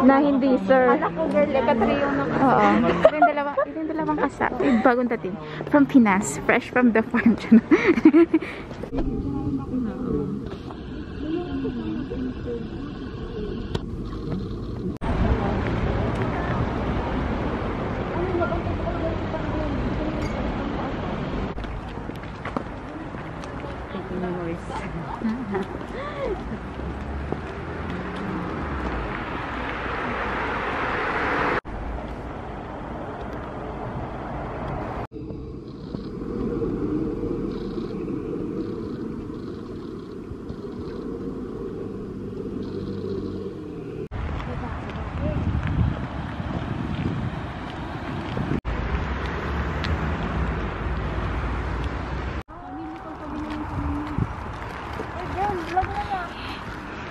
Na hindi, sir. Anak ko, girl, katrio na. Oo. Ito yung dalawang kasama. Bagong dating. From Pinas. Fresh from the farm.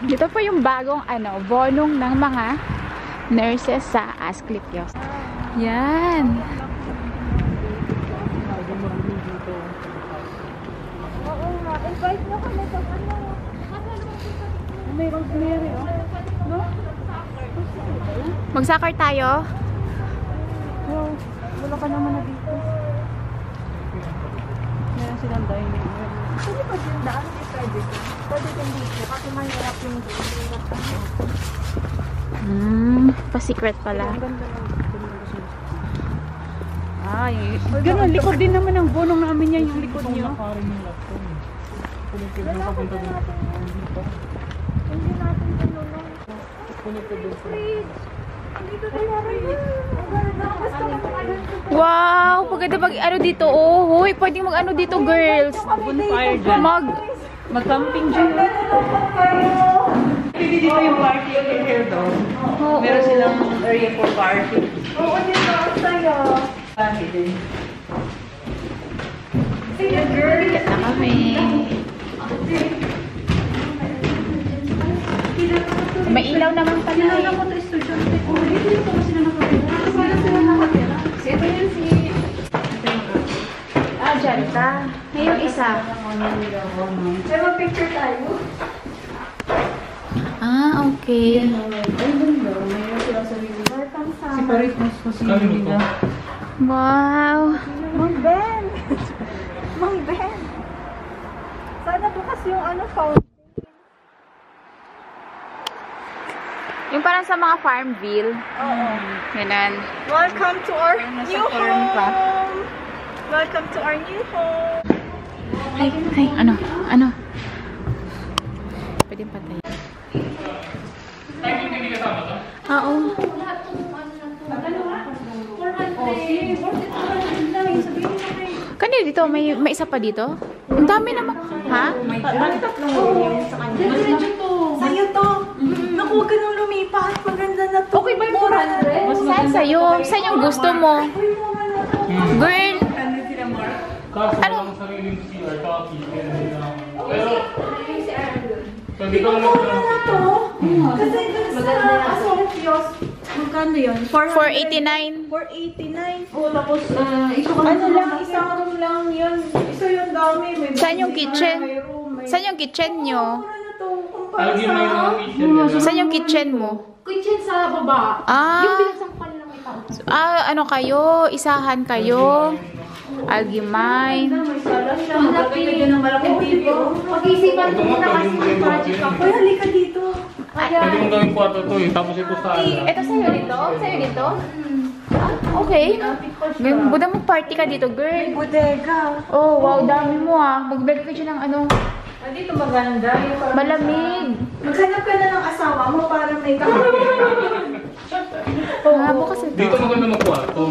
Dito po yung bagong bonong ng mga nurses sa Asclepios. Yan. Oo nga, invite mo kami sa ano. Mayroong clear, no? Mag-soccer tayo? Oo, wala ka naman na dito. Meron silang dining room. Pwede pa din daan, pwede din. Pwede din dito, kasi mahirap yung Pa-secret pala. Ay, ganun, likod din naman ang bonong namin yan, yung likod nyo. Hindi natin ganun. Wow! Paganda mag dito, oh. Hoy, pwedeng mag dito, girls. Bonfire dyan. Mag-camping dyan. Pwede dito yung party over here daw. Meron silang area for party. Oo, dito. Ang saya. Party din. Bigat na kami. May ilaw naman pala. Sinala ko ito estudyante ko. Dito ko sila nakatira. Sila nakatira. Ito yun si... Dyan ka. Ngayong isa. May mag-picture tayo. Okay. Mayroon silang sarili. Si Paris mas pasili nila. Wow. Mang Ben! Mang Ben! Sana bukas yung fountain. Yung parang sa mga Farmville. Oo. Ganun. Welcome to our new home! Welcome to our new home! Ay, ano? Pwede patay. Oo. Kanina dito, may isa pa dito? Ang dami naman. Ha? Sa'yo to! Naku, huwag ka nang lumipat. Maganda na to. Okay ba yung 400? Saan sa'yo? Saan yung gusto mo? Girl! Kaso lang sariling CR, copy. Pero, sabi ko Mura na to. Kasi sa Asclepios, magkano yun? 489. 489. Oh, tapos, ano lang, isang room lang yun. Isa yung dami. May Saan yung kitchen? may room, may... Saan yung kitchen nyo? Mura na to. Kumpara alagay mo yung sa... mga kitchen. Saan yung kitchen mo? Kitchen sa baba. Yung pinasangkal lang may tao. Ano kayo? Isahan kayo? Algimay. May sala siya. Maglagay ka ng malaking TV. Pag-isipan ko muna kasi yung project ako. Kuya, halika dito. Pwede mong gawin kwarto to eh. Tapos ito sa ano. Ito sa'yo dito? Sa'yo dito? Okay. Buda mo party ka dito, girl. Bodega. Oh, wow, dami mo Magbigay ka dyan ng ano. Dito maganda. Malamig. Maghanap ka na ng asawa mo para may kakapit. Bukas ito. Dito maganda ng kwarto.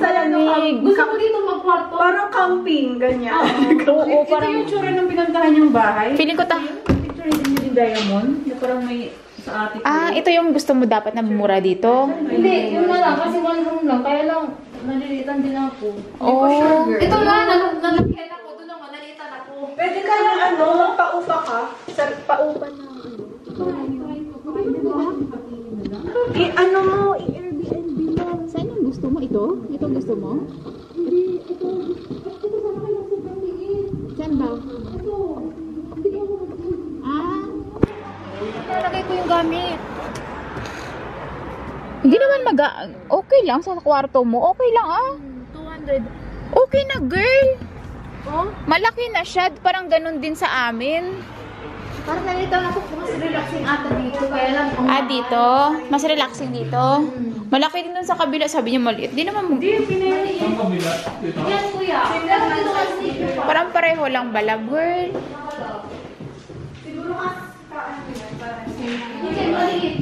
Malamig. Gusto ko dito magkwarto. Parang camping, ganyan. Oo, Ito parang... yung tsura ng pinantahan yung bahay. Feeling ko Picture din yung diamond. Na parang may sa atik. ito yung gusto mo dapat na mura dito. Hindi, yun na lang. Kasi one room lang. Kaya lang, nalilitan din ako. Oh. Ito nga, nalapihan ako. Doon lang, nalilitan ako. Pwede ka lang magpa-upa ka. Paupa na. Ano mo, i-Airbnb mo. Saan yung gusto mo? Ito? Ito gusto mo? Hindi, ito sana kayo sobrang liit. Saan ba? Ito. Hindi ako Nalagay ko yung gamit. Hindi naman okay lang sa kwarto mo. Okay lang 200. Okay na, girl. Oh? Malaki na siya. Parang ganun din sa amin. Parang nalito na ako mas relaxing ata dito. Kaya lang. Dito? Mas relaxing dito? Malaki din dun sa kabila. Sabi niya maliit. Di naman Ang kabila. Dito. Yan, kuya. Pero dito kasi. parang pareho lang bala, girl. Siguro kasi. Hindi, maliit.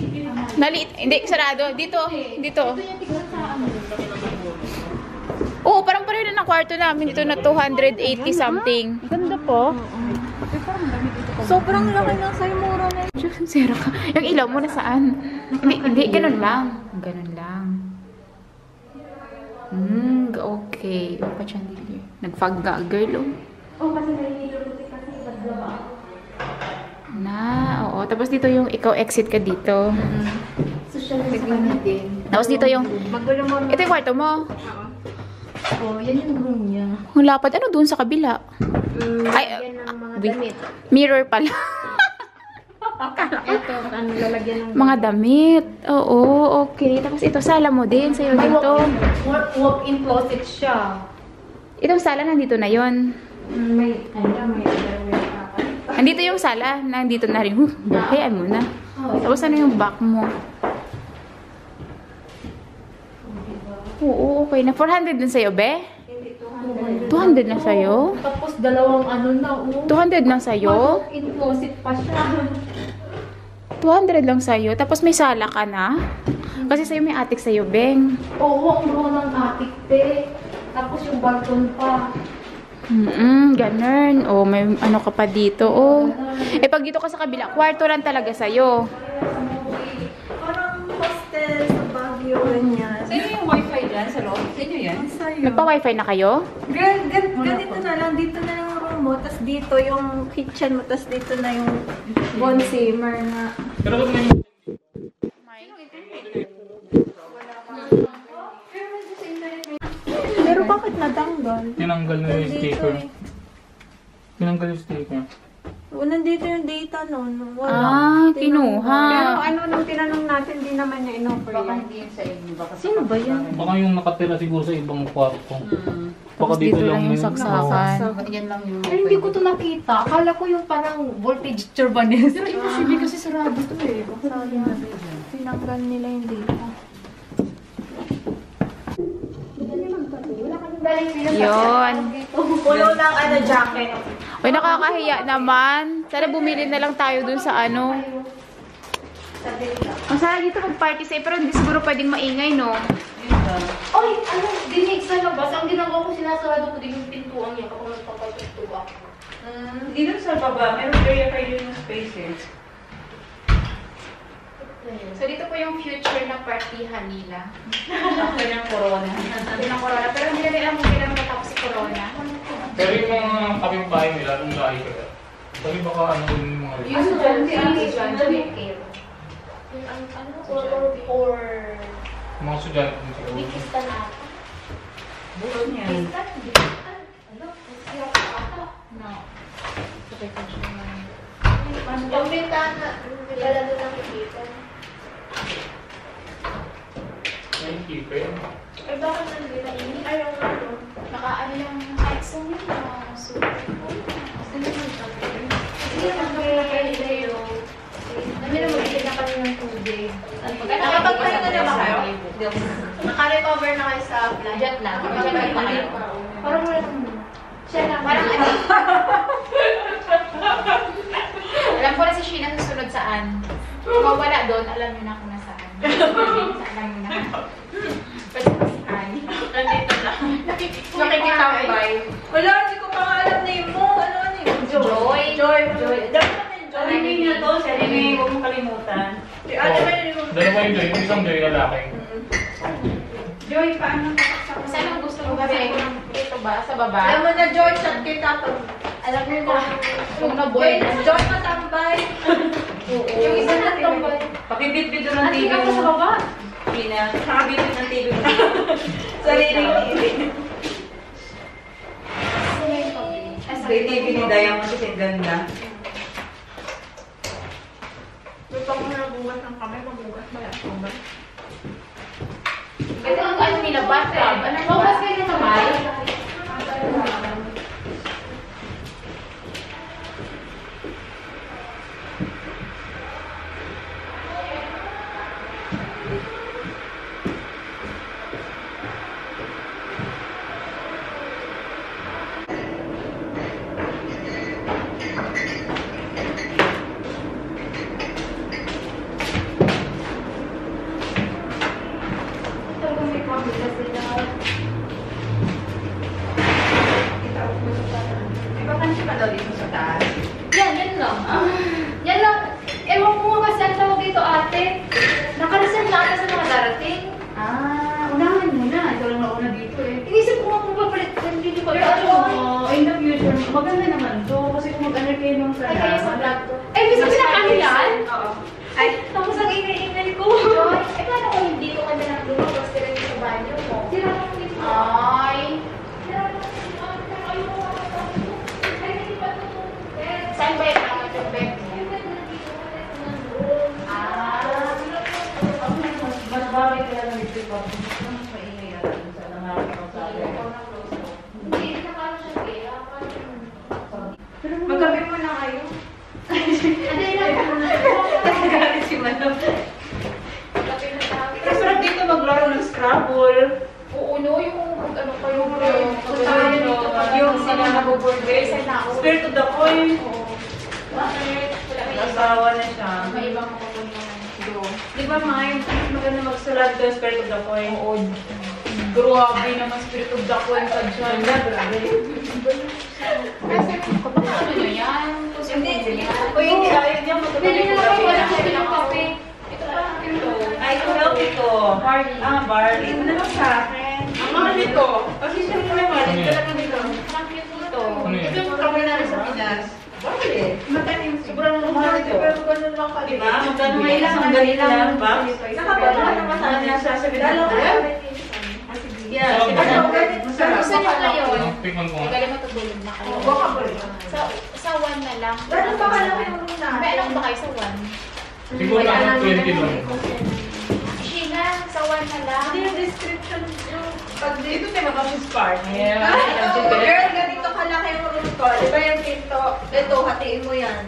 Maliit. Hindi, sarado. Dito. Dito. Ito yung tignan sa ano. Oo, parang pareho na ng kwarto namin. Dito na 280 something. Ganda po. Sobrang laki ng sa'yo, mura na. Sira ka. Yung ilaw mo nasaan? Hindi, ganun lang. Ganun lang. Okay. Yung pa chandelier. Nag-fog ka, girl, Oh, kasi nalililuti kasi badlaba. Oo. Tapos dito yung ikaw exit ka dito. Social media din. Tapos dito yung... Magulo mo. Ito yung kwarto mo. Oh, yan yung room niya. Ang lapad. Ano doon sa kabila? Yan ang mga wait. damit. Mirror pala. Ito, ano lalagyan ng... Mga damit. Oo, okay. Tapos ito, sala mo din sa'yo dito. Walk-in closet siya. Itong sala, nandito na yon. May underwear. Nandito yung sala. Nandito na rin. Hayaan mo na. Tapos ano yung back mo? Oo, okay na. 400 din sa'yo, be? 200 na sa'yo? Tapos dalawang ano na, 200 lang sa'yo? in closet pa siya. 200 lang sa'yo. Tapos may sala ka na? Kasi sa'yo may attic sa'yo, Beng. Oo, ang buo ng attic, te. Tapos yung balcon pa. Ganun. Oh, may ano ka pa dito, oh. Eh, pag dito ka sa kabila, kwarto lang talaga sa'yo. Parang hostel sa Baguio, ganyan. Sa'yo yung wifi dyan sa loob? Sa'yo yan? Sa'yo. Nagpa-wifi na kayo? Girl, ganito na lang. Dito na lang yung room mo. Tapos dito yung kitchen mo. Tapos dito na yung bonsamer na. Pero kung may... Pero bakit natanggal? Tinanggal na yung sticker. Tinanggal yung sticker. Nandito yung data nun. Wala. Kinuha. Pero ano nung tinanong natin, di naman niya in-offer Baka yun. hindi yun sa inyo. Baka Sino ba yan? Baka yung nakatira siguro sa ibang kwarto. Baka Tapos dito lang yung saksakan. yan lang yung... Pero hindi ko to nakita. Akala ko yung parang voltage turbanes. Pero imposible kasi sarado to eh. Tinanggal nila yung data. Yun. Puno ng ano, jacket. Uy, nakakahiya naman. Sana bumili na lang tayo dun sa ano. Masaya dito mag-party sa'yo, pero hindi siguro pwedeng maingay, no? Oy, ano, dinig sa labas. Ang ginagawa ko, sinasarado ko din yung pintuan niya kapag nagpapagpinto ako. Hindi lang sa baba. Meron area kayo yung space eh. So, dito po yung future na partihan nila. After ng corona. Sabi ng corona. Pero hindi na nila kung kailan matapos si corona. Pero yung mga kapitbahay nila, nung lahi ka ba? Sabi baka ano yung mga... Yung or Mga estudyante din siguro. bikista na. Buron yan. Yung bintana, wala doon ang nakikita. Yung keeper. Ay, bakit nandito na ini? Ay, yung ano? Naka-ano yung heights lang yun. Super. Hindi naman kami nakailay yung... Hindi naman bigyan na kami ng tubig. Nakapagpahinga na ba kayo? Naka-recover na kayo sa flight. Jet lag. Jet lag pa kayo. Parang wala naman. Siya lang. Parang ano? Alam ko na si Sheena susunod saan. Kung mawala doon, alam niyo na kung nasaan. Alam niyo na. Pwede pa si Annie. Nandito na. Nakikitambay. Wala, hindi ko pa nga alam name mo. Ano yun? Joy. Joy. Dapat natin Joy. Sarili niya to. Sarili, huwag mong kalimutan. Ano ba yun? Dalawa yung Joy, yung isang Joy lalaki. Joy, paano Saan ang gusto mo kasi? Ito ba? Sa baba? Alam mo na, Joy, chat kita to. Alam mo na. Kung na-boy. Joy, matambay. Yung isa na tambay. Pakibit-bit doon ng TV Tingnan ko sa mo. baba. Pina. Nakabit-bit ng TV mo. Sariling TV. Sa TV ni Diane kasi ganda. May pang nabugas ng kamay, mabugas ba yan? Ay, Mila, bathtub. Ano ba? Mas kayo sa may? May vacancy pa daw dito sa taas. Yan lang. Yan lang. Ewan ko nga kasi ang tawag dito ate. Nakareserve na ata sa mga darating. Unahan muna. Ito lang nauna dito eh. Inisip ko nga kung papalit. Hindi ko Pero in the future, maganda naman to. Kasi kung mag-ano kayo nung Ay, kaya sa salamat. vlog to. Ay, bisa pinakano yan? Oo. Ay, tapos ang ingay-ingay ko. Ay, paano kung hindi ko kami nang lumabas ka rin sa banyo mo? Sira ko dito. Ay. Saan ba yung tama yung bed mo? Mas bagay kaya ng ito pa. Mas maingay natin sa nangarap Hindi, nakano siya kaya. Magkabi mo na kayo. Ano yun? Nagalit si Manong. Kape na tayo. Masarap dito maglaro ng Scrabble. Oo, no, yung ano kayo. Yung sila nabuburde. Spirit of the coin. Bakit? Wala may iba. Nasawa na siya. May ibang makukunan. Di ba, Mike? Maganda magsulat doon, Spirit of the coin. Oo. Grabe naman, Spirit of the coin ka dyan. Grabe. Kasi ano nyo yan? Hindi. Kung hindi ayaw niya, Pwede na lang kayo, wala kayo ng magkakabi. kape. Ito pa, ito. Ay, help ito. Barley. Barley. Ito na lang sa akin. Ang mahal nito. Kasi siyempre, Mike, talaga nito. Ang cute nito. Ano yan? Ito yung kami namin sa Pinas. Bakit? Matanim. Sobrang mahal ito. Pero ganun lang ka. Diba? Magkano ngayon lang. Ang galit lang ba? Saka pa naman naman sana niya sasabihin. Yeah. Gusto nyo ngayon? Tikman ko nga. Magaling matutulog na kayo. Baka ba? Sa 1 na lang. Gano'n pa kalaki yung room natin? May anak ba kayo sa 1? Siguro nasa 20 lang. Sheena, sa 1 na lang. Hindi yung description yung pag dito tayo mag-office park. Girl, ganito kalaki yung room ko. Di ba yung pinto? Ito, hatiin mo yan.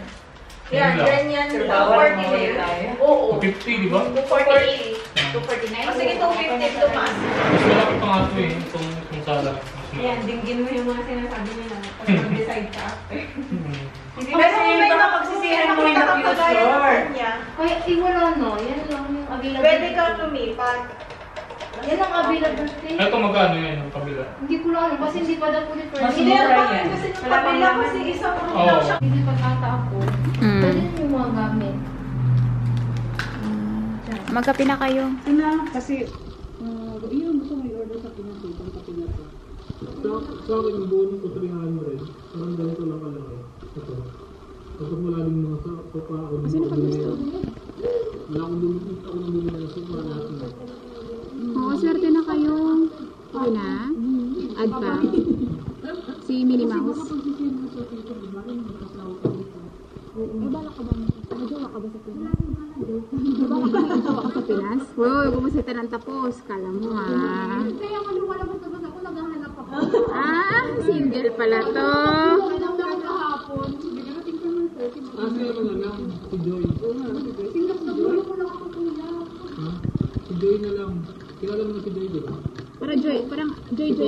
Yan, ganyan. Bawal 240 mo din. tayo. Oo. 50, di ba? 240. 249. O sige, 250 tumaas. Mas malaki pa nga ito eh. Itong sala. Mas malaki. Yan, dinggin mo yung mga sinasabi nila. Pag mag-decide ka. Hindi Pero kasi kung may baka pagsisihan mo in the nakakagaya future. naman niya, Kaya, wala no. Yan lang yung available. pwede kang lumipat. Yan ang available thing. Ito magkano yan ang kabila? Hindi ko lang alam. Kasi hindi pa daw po ni Mas Fernie. Hindi mura naman yan. kasi nung Wala pang kabila laman. kasi isang room Oo. lang siya. Hindi pa kata ako. Pwede yung mga gamit. Magkape na kayo. Kasi, yun, gusto may order sa Pinas eh, sa Pinas. Sa akin, ang bonus ko 300. Parang ganito lang kalaki. Ito. Tapos wala din mga sopa ako. Sino ka gusto? Wala akong bumili ng sopa natin. Oo, swerte na kayo. Okay na? Add pa. Si Minnie Mouse. May bala ka ba? May jowa ka ba sa Pinas? May jowa ka sa Pinas? Wow, bumusita ng tapos. Kala mo ah. Kaya nga lumalabas-labas ako, naghahanap ako. Single pala to. Kailang lang kahapon. Sila ka na lang, si Joy. Singgap na bulo ko lang ako kuya. Ha? Si Joy na lang. Kilala mo na si Joy, di ba? Parang Joy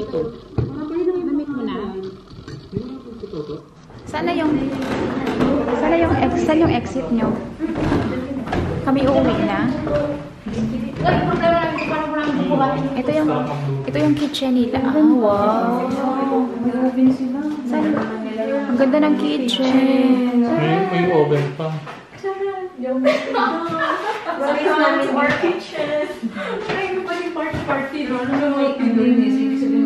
to. Namit mo na. Hindi mo na si Toto? Sana yung exit nyo? Kami uuwi na. Ay, problema namin kung paano ko namin bubuhatin. Ito yung kitchen nila. Ah, wow. Sana, ang ganda ng kitchen. May oven pa. Sabi namin our kitchen. Ay, ano pa yung party, no? Ano ba may pinilinis? Ibig sabihin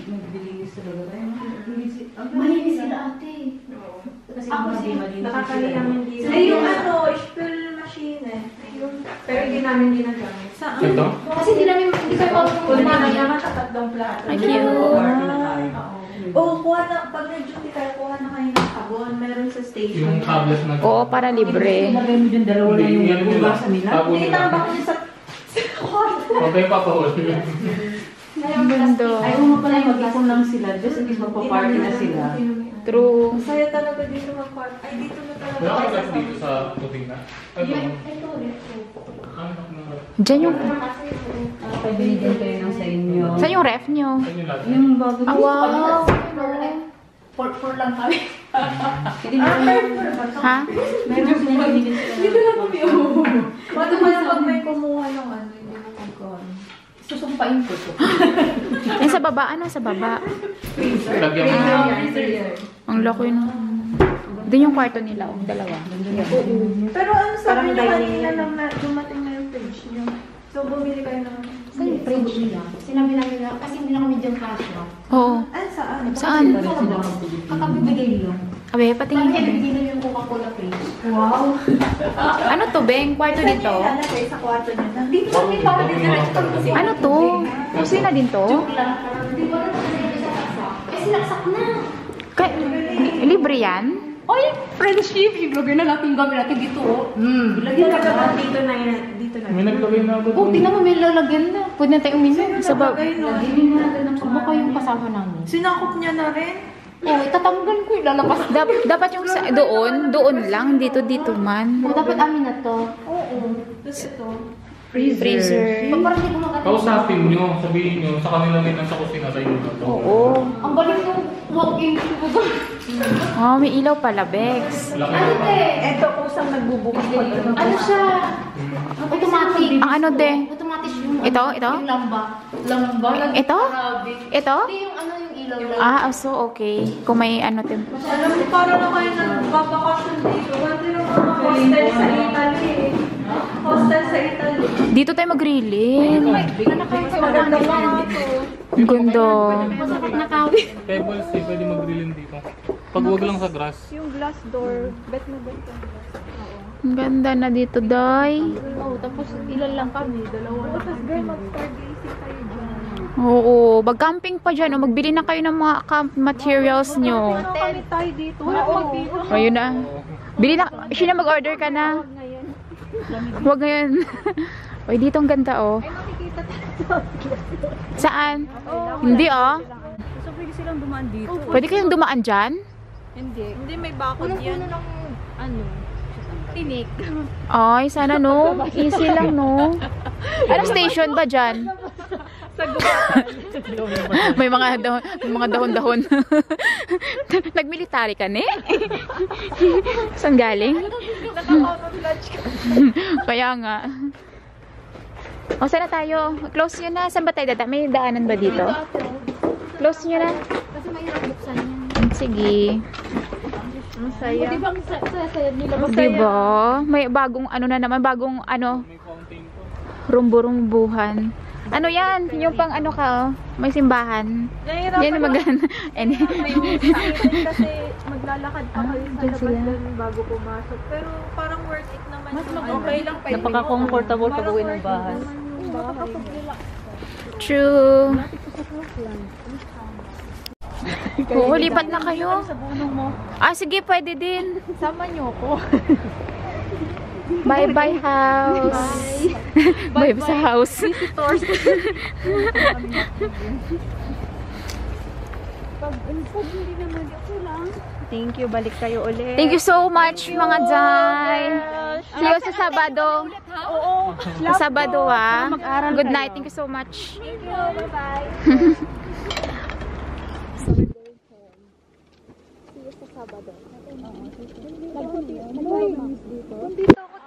magbilinis talaga tayo. Mahinis sila ate. Kasi Ako hindi siya. malinis Nakakalilang hindi. Ay, yung ano, spill machine eh. Pero hindi namin ginagamit. Sa Ito? Kasi hindi kayo Kung makakuha naman niya. naman tatlong plato. Ay, cute. Party na tayo. Oo, kuha na, pag nag-duty kayo, kuha na kayo ng sabon. Meron sa station. Yung tablet na. Oo, para libre. Ilagay mo dyan, dalawa lang Hindi, yung yan nila. hugasan nila. Sabon Hindi, nila. tambak niya sa... Pabay pa po. Ang ganda. Ayaw mo pala mag-ipon lang sila just in case magpa-party na sila. True. Saya talaga dito mag-park. Ay, dito na talaga. Wala ka kasi dito sa tubig na. Ay, Ito ulit. Diyan yung... Pwede din kayo lang sa inyo. Saan yung ref nyo? Saan yung lahat? Yung bago Ah, wow. For lang kami. Hindi mo Ha? meron sila binigyan sila. Dito lang kami. Bago mo na pag may kumuha ng ano, hindi mo magkakaroon. Susumpain ko to. Yung sa baba, ano sa baba? Lagyan mo. Ang laki na. Doon yung kwarto nila, oh, dalawa. Pero ano sabi niyo kanina lang na dumating na yung fridge niyo? So, bumili kayo ng... Saan yung fridge nila? Sinabi namin na, kasi hindi na kami dyan kasya. Oo. Ah, saan? Saan? Kakabibigay lang. Abe, patingin Kaya ka. bigyan na yung Coca-Cola fridge. Wow! Ano to, Beng? Kwarto dito? Ilalagay sa kwarto niyo. Dito kami para diretso pag kasi. Ano to? Kusina din to? Hindi ko na kasi sasaksak. Eh, sinaksak na. Libre yan? Oy, friendship! Ilagay na natin gamit natin dito. Ilagay na natin. Dito na yun. Dito na. May naglagay na ako Oh, doon. tingnan mo, may lalagyan na. Pwede na tayo uminom. Sa baba. Lagyan na natin ng baka yung kasama namin. Sinakop niya na rin. Oh, itatanggal ko, ilalabas. Dapat yung sa, doon lang. Dito man. Oh, dapat amin na to. Oo. Tapos ito. Freezer. Parang hindi ko makatapos. Kausapin nyo, sabihin nyo, sa kanila ngayon nasa kusina sa inyo na to. Oo. Ang galing yung walk-in. Oh, may ilaw pala, Bex. Laki Ano, na. te? Ito kusang nagbubukas pa doon. Ano siya? Automatic. Ang ano, de? Automatic yung... Ito? Ito? Yung lamba. Lamba? Ito? Grabe. Ito? Hindi yung ano yung ilaw lang. Ah, so okay. Kung may ano, Alam mo, para na kayo nagbabakasyon dito. Kasi yung mga hostel sa Italy eh. Hostel sa Italy. dito tayo mag-grilling. Maganda pa nga ito. Ang ganda. Masakit na kawin. Pebbles eh, pwede mag-grilling dito. Pag wag lang sa grass. Yung glass door. Bet mo ba ito? Ang ganda na dito, Day. Oh, tapos ilan lang kami. Dalawa lang. Tapos girl, mag-stargazing kayo dyan. Oo, mag-camping pa dyan. O, magbili na kayo ng mga camp materials nyo. Ano kami tayo dito? Wala mag-biro. Ayun na. Bili na. Siya na mag-order ka na. Huwag ngayon. Uy, dito ang ganda, oh. Ay, makikita tayo. Saan? Hindi, oh. Gusto pwede silang dumaan dito. Pwede kayong dumaan dyan? Hindi may bakod yan. Puno ng ano? Tinik. Ay, sana no. Easy lang, no. Anong station ba dyan? May mga dahon-dahon. Nag-military ka, ne? Saan galing? Kaya nga. O, saan na tayo? Close nyo na. Saan ba tayo dada? May daanan ba dito? Close nyo na. Kasi mahirap buksan yan. Sige. Ang saya. Di ba ang saya nila? Diba? May bagong ano na naman. Bagong ano. May fountain po. Rumburumbuhan. Ano yan? Yung pang ano ka, oh. May simbahan. Yan ang maganda. Kasi maglalakad pa kayo sa labas doon bago pumasok. Pero parang worth it naman. Mas okay lang pa. Napaka-comfortable pag uwi ng bahay. True. Oo, lipat na kayo. Ah, sige, pwede din. Sama niyo ko. Bye-bye house. Bye sa house. Visitors. Pag hindi naman ako lang. Thank you, balik kayo ulit. Thank you so much, mga Jai. See you sa Sabado. Oo. Sa Sabado, ah. Good night. Thank you so much. Thank you. Bye-bye. Nandito ako